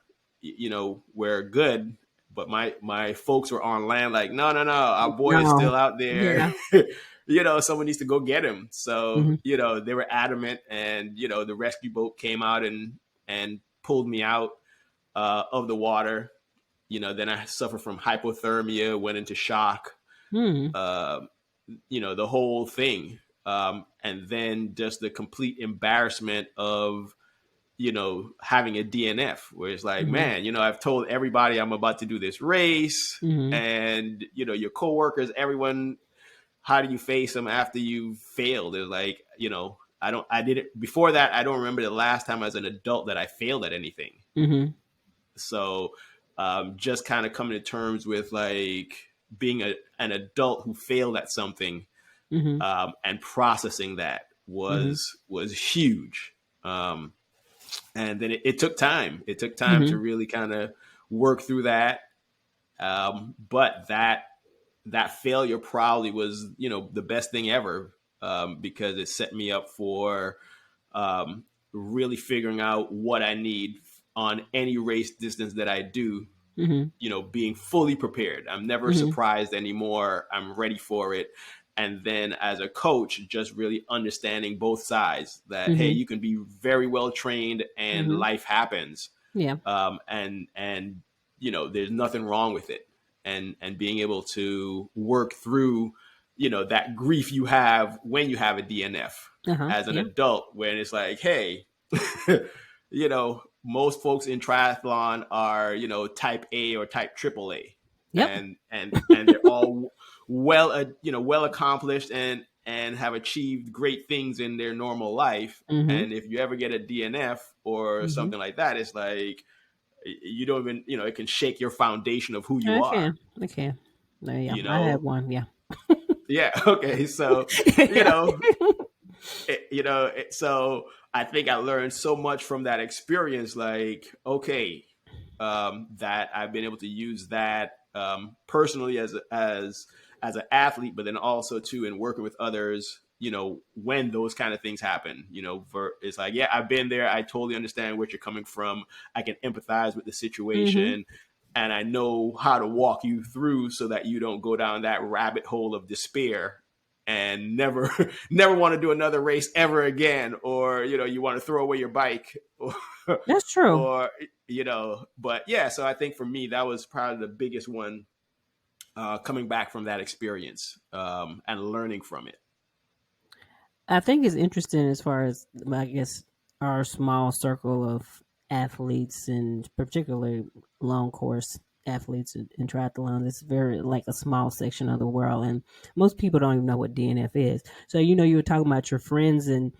we're good. But my folks were on land like, no, our boy is No. still out there. Yeah. Someone needs to go get him. So, Mm-hmm. they were adamant, and, the rescue boat came out and pulled me out of the water. Then I suffered from hypothermia, went into shock, Mm-hmm. uh, the whole thing. And then just the complete embarrassment of, having a DNF, where it's like, Mm-hmm. man, I've told everybody I'm about to do this race, Mm-hmm. and, your coworkers, everyone, how do you face them after you failed? It's like, I didn't, before that, I don't remember the last time as an adult that I failed at anything. Mm-hmm. So, just kind of coming to terms with like being an adult who failed at something, Mm-hmm. and processing that Mm-hmm. was huge. And then it took time. It took time to Mm-hmm. really kind of work through that. But that failure probably was, the best thing ever, because it set me up for really figuring out what I need on any race distance that I do, Mm-hmm. being fully prepared. I'm never Mm-hmm. surprised anymore. I'm ready for it. And then as a coach, just really understanding both sides that, hey, Mm-hmm. you can be very well trained and Mm-hmm. life happens. Yeah. And there's nothing wrong with it. And being able to work through, that grief you have when you have a DNF Uh-huh. as an Yeah. adult, when it's like, hey, most folks in triathlon are, type A or type AAA, Yep. and they're all well accomplished and have achieved great things in their normal life. Mm-hmm. And if you ever get a DNF or Mm-hmm. something like that, it's like you don't even, it can shake your foundation of who you I are, can. I can. Yeah. you I had know? one. Yeah. Yeah. Okay. So, you Yeah. know, so I think I learned so much from that experience. Like, okay, that I've been able to use that, personally as an athlete, but then also too in working with others. When those kind of things happen, it's like, yeah, I've been there. I totally understand where you're coming from. I can empathize with the Mm-hmm. situation, and I know how to walk you through so that you don't go down that rabbit hole of despair and never never want to do another race ever again, or you want to throw away your bike, or, That's true. or but yeah, so I think for me that was probably the biggest one, coming back from that experience, and learning from it. I think it's interesting as far as, I guess, our small circle of athletes, and particularly long course athletes in triathlon. It's very like a small section of the world, and most people don't even know what DNF is. So you were talking about your friends, and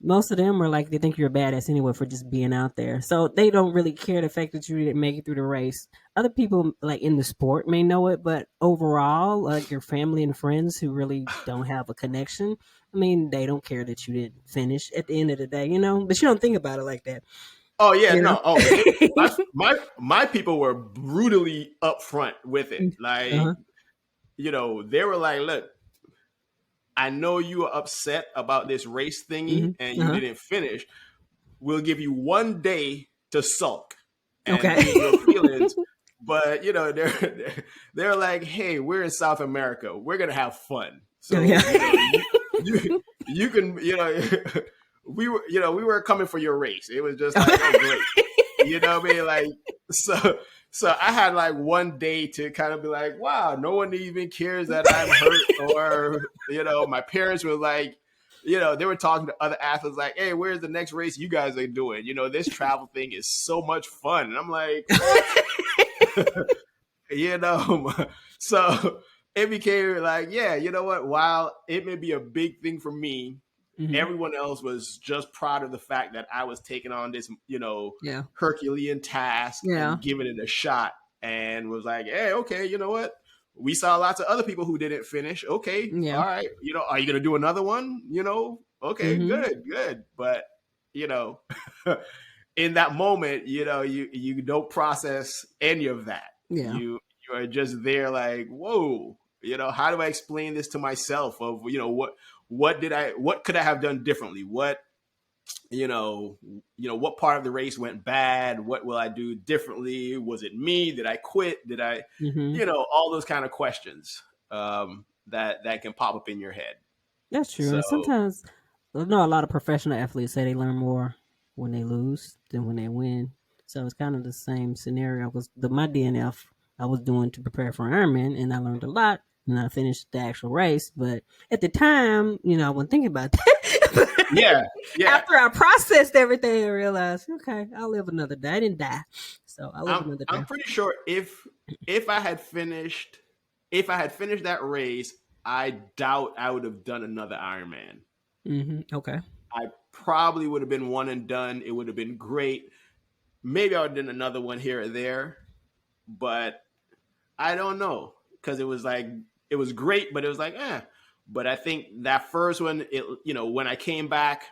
most of them are like, they think you're a badass anyway for just being out there. So they don't really care the fact that you didn't make it through the race. Other people like in the sport may know it, but overall, like your family and friends who really don't have a connection, I mean, they don't care that you didn't finish at the end of the day. But you don't think about it like that, Oh yeah, you know? no. My people were brutally upfront with it. Like, Uh-huh. they were like, look, I know you were upset about this race thingy and Mm-hmm. you Uh-huh. didn't finish. We'll give you one day to sulk and be Okay. in your feelings. But they're like, hey, we're in South America. We're gonna have fun. So Yeah. you can we were coming for your race. It was just like, oh great. You know what I mean? Like, so I had like one day to kind of be like, wow, no one even cares that I'm hurt. Or, my parents were like, they were talking to other athletes like, hey, where's the next race you guys are doing? This travel thing is so much fun. And I'm like, what? So it became like, yeah, you know what? While it may be a big thing for me, Everyone else was just proud of the fact that I was taking on this, Yeah. Herculean task Yeah. and giving it a shot, and was like, hey, okay, you know what? We saw lots of other people who didn't finish. Okay, Yeah. all right, are you gonna do another one? Okay, good. But in that moment, you don't process any of that. Yeah. You are just there like, whoa, how do I explain this to myself of, what could I have done differently? What part of the race went bad? What will I do differently? Was it me? Did I quit? Did I, all those kind of questions that can pop up in your head. That's true. So And sometimes, I know a lot of professional athletes say they learn more when they lose than when they win. So it's kind of the same scenario. Because my DNF I was doing to prepare for Ironman, and I learned a lot, and I finished the actual race. But at the time, I wasn't thinking about that. yeah. After I processed everything, I realized, okay, I'll live another day. I didn't die, so I'll live another day. I'm pretty sure if I had finished that race, I doubt I would have done another Ironman. Okay. I probably would have been one and done. It would have been great. Maybe I would have done another one here or there, but I don't know, because it was great, but it was like, eh. But I think that first one, when I came back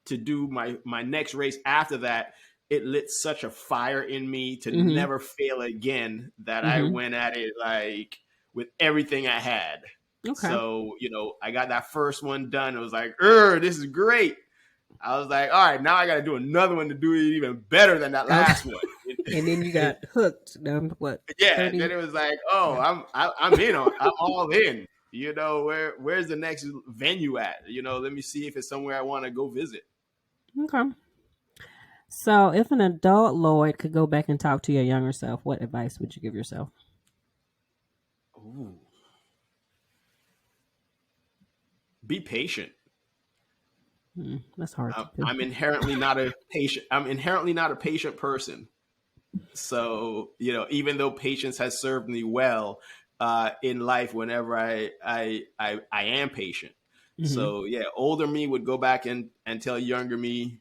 to do my next race after that, it lit such a fire in me to never fail again that I went at it like with everything I had. Okay. So, I got that first one done. It was like, this is great. I was like, all right, now I got to do another one to do it even better than that last one. And then you got hooked. What? Yeah. 30? Then it was like, I'm in on. I'm all in. Where's the next venue at? Let me see if it's somewhere I want to go visit. Okay. So, if an adult Lloyd could go back and talk to your younger self, what advice would you give yourself? Ooh. Be patient. That's hard. I'm inherently not a patient. I'm inherently not a patient person. So, even though patience has served me well in life, whenever I am patient. So yeah, older me would go back and tell younger me,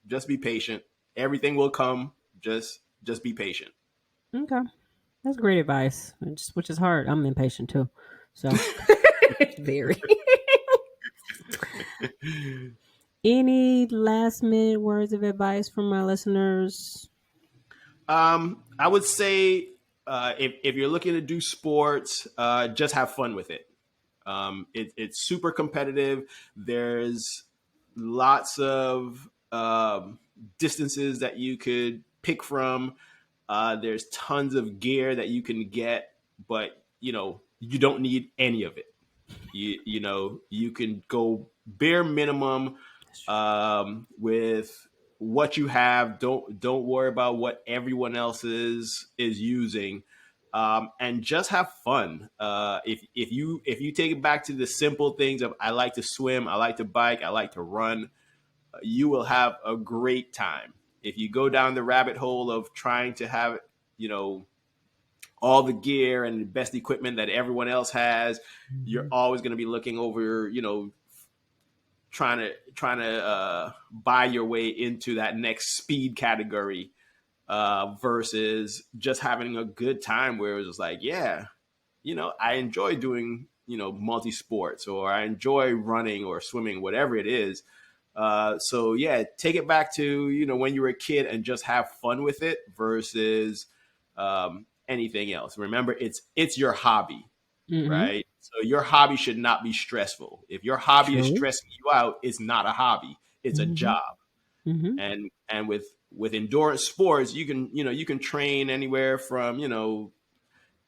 just be patient. Everything will come. Just be patient. Okay. That's great advice, which is hard. I'm impatient too. So, very. Any last minute words of advice from my listeners? I would say if you're looking to do sports, just have fun with it. It's super competitive. There's lots of distances that you could pick from. There's tons of gear that you can get, but you don't need any of it. You can go bare minimum with what you have. Don't worry about what everyone else is using, and just have fun. If you take it back to the simple things of, I like to swim, I like to bike, I like to run, you will have a great time. If you go down the rabbit hole of trying to have all the gear and the best equipment that everyone else has, you're always going to be looking over, trying to buy your way into that next speed category, versus just having a good time where it was like, I enjoy doing, multi sports, or I enjoy running or swimming, whatever it is. So yeah, take it back to, when you were a kid and just have fun with it versus, anything else. Remember, it's your hobby, right? So your hobby should not be stressful. If your hobby is stressing you out, it's not a hobby. It's a job. And with endurance sports, you can train anywhere from,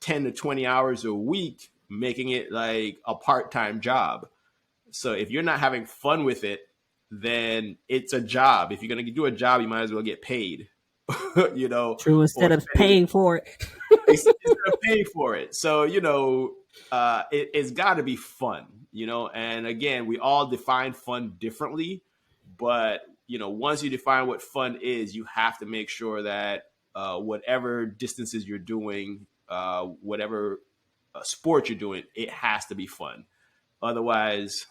10 to 20 hours a week, making it like a part-time job. So if you're not having fun with it, then it's a job. If you're going to do a job, you might as well get paid. True, instead of paying for it. Instead of paying for it. So, it's got to be fun, and again, we all define fun differently, but, once you define what fun is, you have to make sure that whatever distances you're doing, whatever sport you're doing, it has to be fun. Otherwise,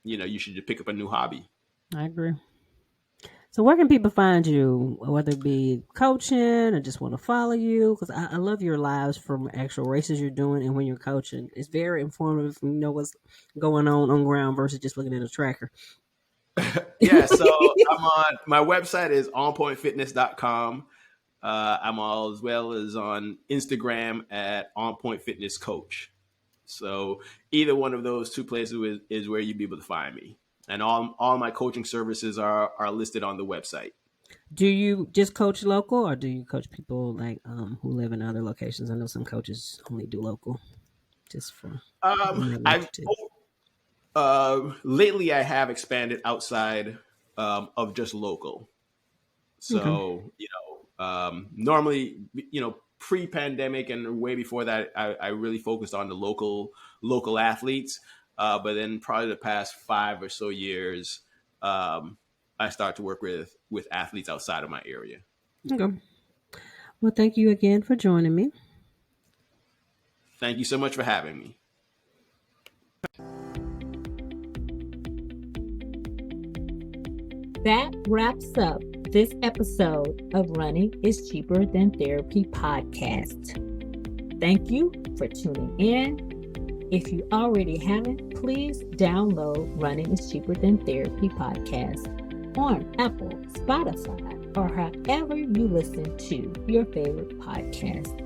you should just pick up a new hobby. I agree. So where can people find you, whether it be coaching or just want to follow you? Because I love your lives from actual races you're doing and when you're coaching. It's very informative. You know what's going on ground versus just looking at a tracker. Yeah, so I'm on, my website is onpointfitness.com. I'm as well as on Instagram at onpointfitnesscoach. So either one of those two places is where you'd be able to find me. And all my coaching services are listed on the website. Do you just coach local, or do you coach people like who live in other locations? I know some coaches only do local, just for I've lately I have expanded outside of just local. So normally pre-pandemic and way before that, I really focused on the local athletes. But then probably the past 5 or so years, I started to work with athletes outside of my area. Okay. Well, thank you again for joining me. Thank you so much for having me. That wraps up this episode of Running is Cheaper Than Therapy podcast. Thank you for tuning in. If you already haven't, please download Running is Cheaper Than Therapy podcast on Apple, Spotify, or however you listen to your favorite podcast.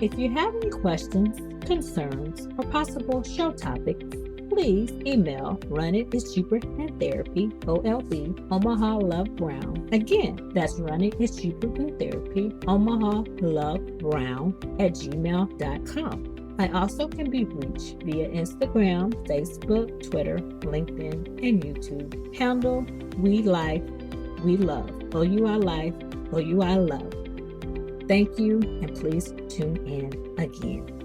If you have any questions, concerns, or possible show topics, please email runningischeaperthan.therapy, OLB, Omaha Love Brown. Again, that's runningischeaperthan.therapy, Omaha Love Brown @gmail.com. I also can be reached via Instagram, Facebook, Twitter, LinkedIn, and YouTube. Handle We Life, We Love. OUI Life, OUI Love. Thank you, and please tune in again.